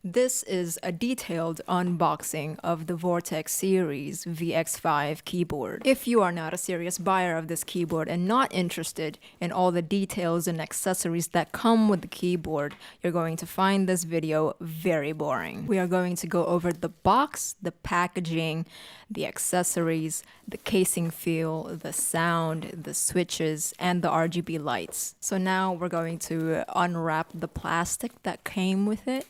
This is a detailed unboxing of the VortexSeries VX5 keyboard. If you are not a serious buyer of this keyboard and not interested in all the details and accessories that come with the keyboard, you're going to find this video very boring. We are going to go over the box, the packaging, the accessories, the casing feel, the sound, the switches, and the RGB lights. So now we're going to unwrap the plastic that came with it.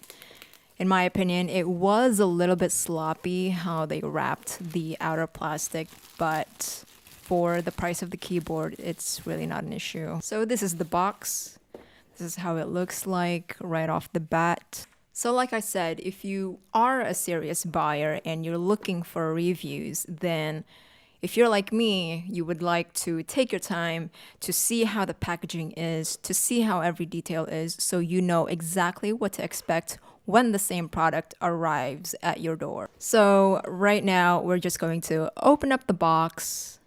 In my opinion, it was a little bit sloppy how they wrapped the outer plastic, but for the price of the keyboard, it's really not an issue. So this is the box. This is how it looks like right off the bat. So like I said, if you are a serious buyer and you're looking for reviews, then if you're like me, you would like to take your time to see how the packaging is, to see how every detail is, so you know exactly what to expect when the same product arrives at your door. So right now, we're just going to open up the box,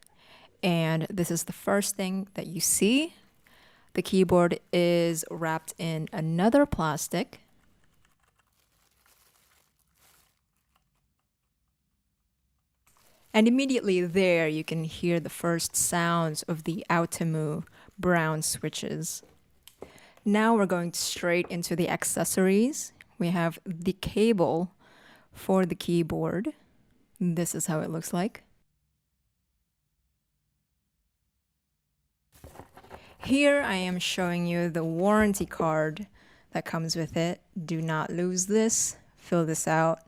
and this is the first thing that you see. The keyboard is wrapped in another plastic. And immediately there, you can hear the first sounds of the Outemu Brown Switches. Now we're going straight into the accessories. We have the cable for the keyboard. This is how it looks like. Here I am showing you the warranty card that comes with it. Do not lose this. Fill this out,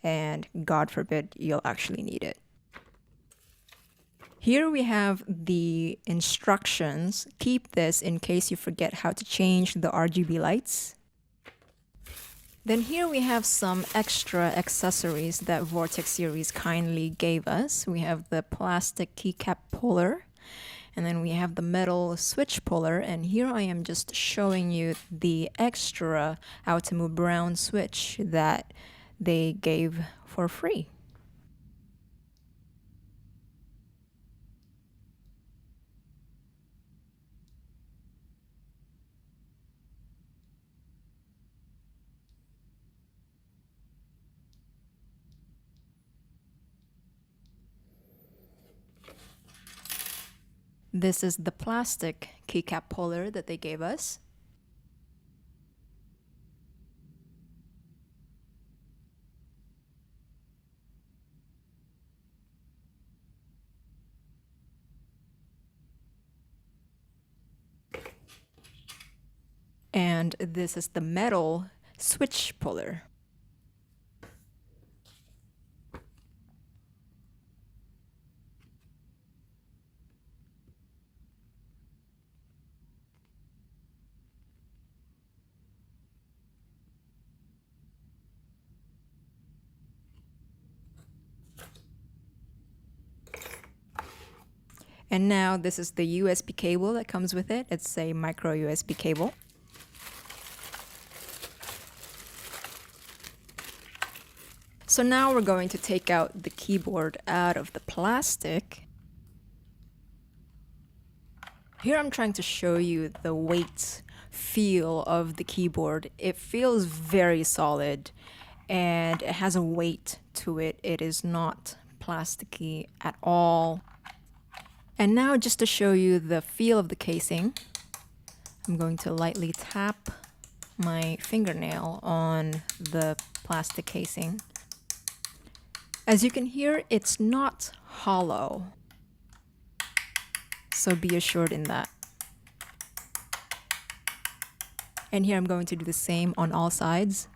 and God forbid you'll actually need it. Here we have the instructions. Keep this in case you forget how to change the RGB lights. Then here we have some extra accessories that VortexSeries kindly gave us. We have the plastic keycap puller, and then we have the metal switch puller, and here I am just showing you the extra Outemu Brown switch that they gave for free. This is the plastic keycap puller that they gave us. And this is the metal switch puller. And now this is the USB cable that comes with it. It's a micro USB cable. So now we're going to take out the keyboard out of the plastic. Here I'm trying to show you the weight feel of the keyboard. It feels very solid and it has a weight to it. It is not plasticky at all. And now just to show you the feel of the casing, I'm going to lightly tap my fingernail on the plastic casing. As you can hear, it's not hollow, so be assured in that. And here I'm going to do the same on all sides.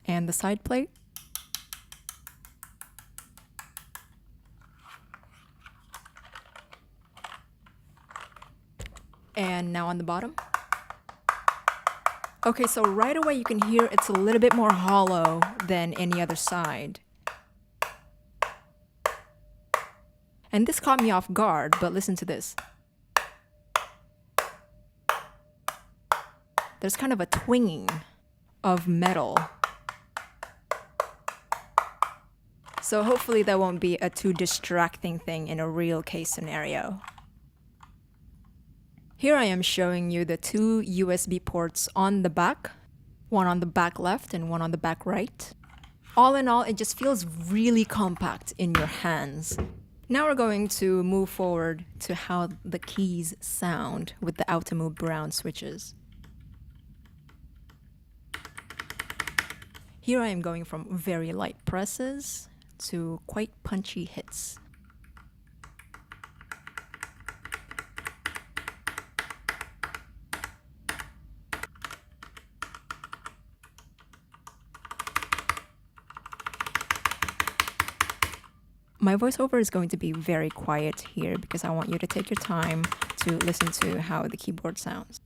And the side plate. And now on the bottom. Okay, so right away you can hear it's a little bit more hollow than any other side. And this caught me off guard, but listen to this. There's kind of a twinging of metal. So hopefully that won't be a too distracting thing in a real case scenario. Here I am showing you the two USB ports on the back, one on the back left and one on the back right. All in all, it just feels really compact in your hands. Now we're going to move forward to how the keys sound with the Outemu Brown switches. Here I am going from very light presses to quite punchy hits. My voiceover is going to be very quiet here because I want you to take your time to listen to how the keyboard sounds.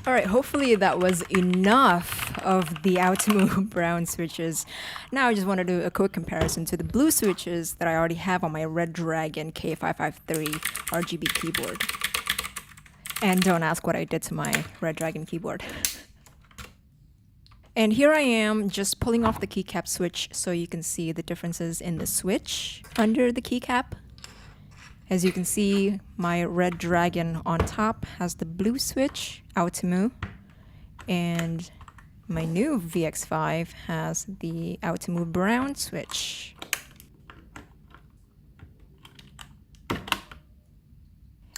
All right, hopefully that was enough of the Outemu Brown switches. Now I just want to do a quick comparison to the blue switches that I already have on my Red Dragon K553 RGB keyboard. And don't ask what I did to my Red Dragon keyboard. And here I am just pulling off the keycap switch so you can see the differences in the switch under the keycap. As you can see, my Red Dragon on top has the blue switch, Outemu, and my new VX5 has the Outemu Brown switch.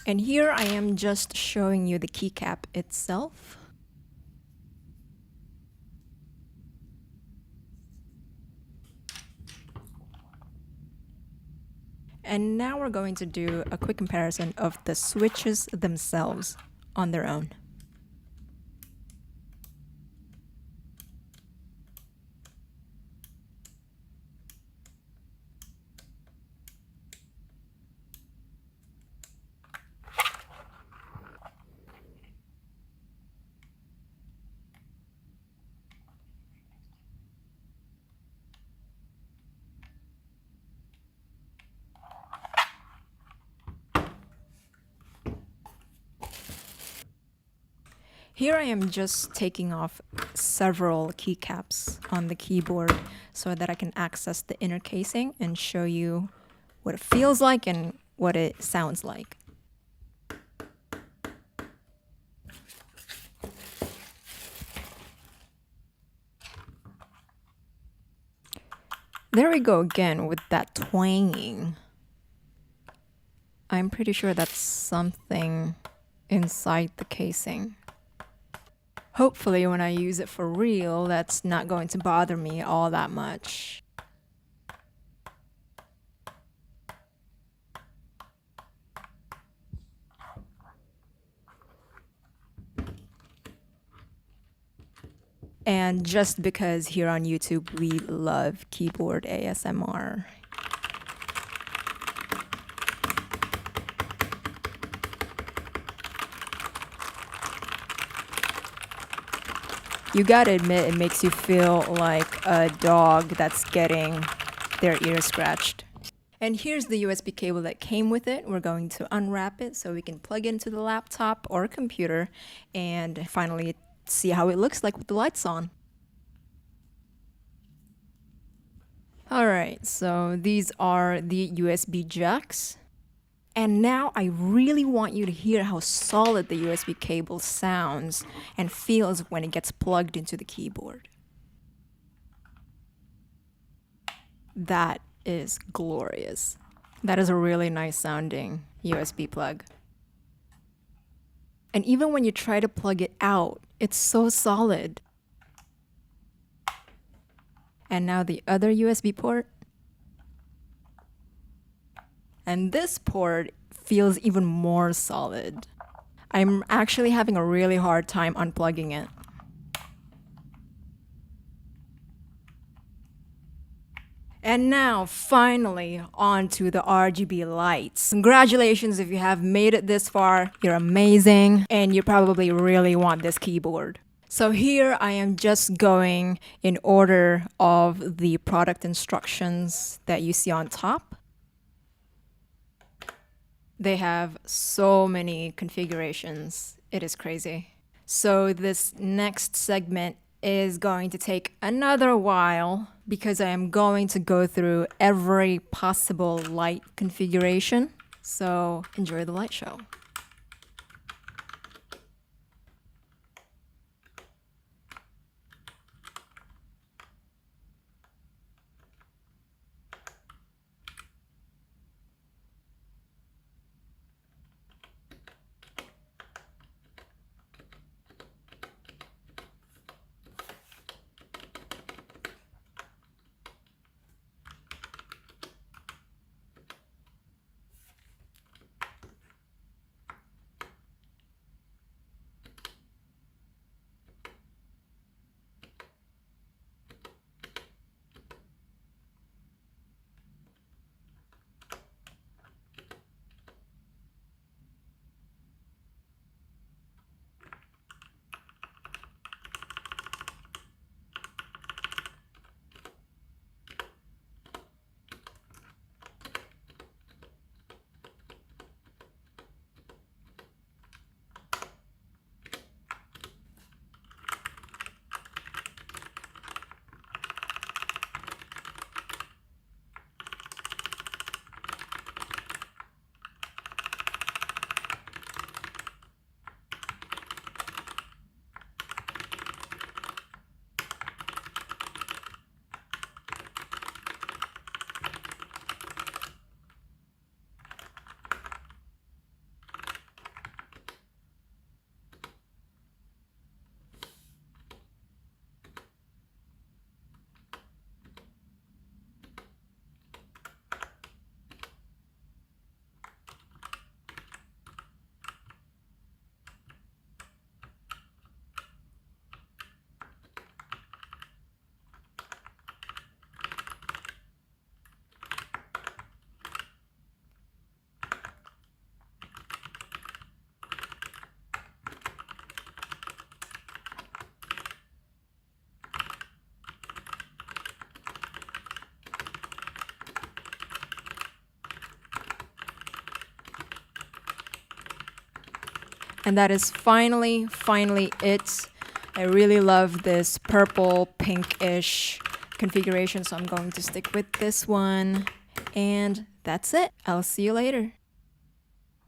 And here I am just showing you the keycap itself. And now we're going to do a quick comparison of the switches themselves on their own. Here I am just taking off several keycaps on the keyboard so that I can access the inner casing and show you what it feels like and what it sounds like. There we go again with that twanging. I'm pretty sure that's something inside the casing. Hopefully when I use it for real, that's not going to bother me all that much. And just because here on YouTube we love keyboard ASMR. You gotta admit, it makes you feel like a dog that's getting their ears scratched. And here's the USB cable that came with it. We're going to unwrap it so we can plug it into the laptop or computer and finally see how it looks like with the lights on. Alright, so these are the USB jacks. And now I really want you to hear how solid the USB cable sounds and feels when it gets plugged into the keyboard. That is glorious. That is a really nice sounding USB plug. And even when you try to plug it out, it's so solid. And now the other USB port. And this port feels even more solid. I'm actually having a really hard time unplugging it. And now, finally, on to the RGB lights. Congratulations if you have made it this far. You're amazing, and you probably really want this keyboard. So here I am just going in order of the product instructions that you see on top. They have so many configurations. It is crazy. So this next segment is going to take another while because I am going to go through every possible light configuration. So enjoy the light show. And that is finally it. I really love this purple pinkish configuration, so I'm going to stick with this one. And that's it. I'll see you later.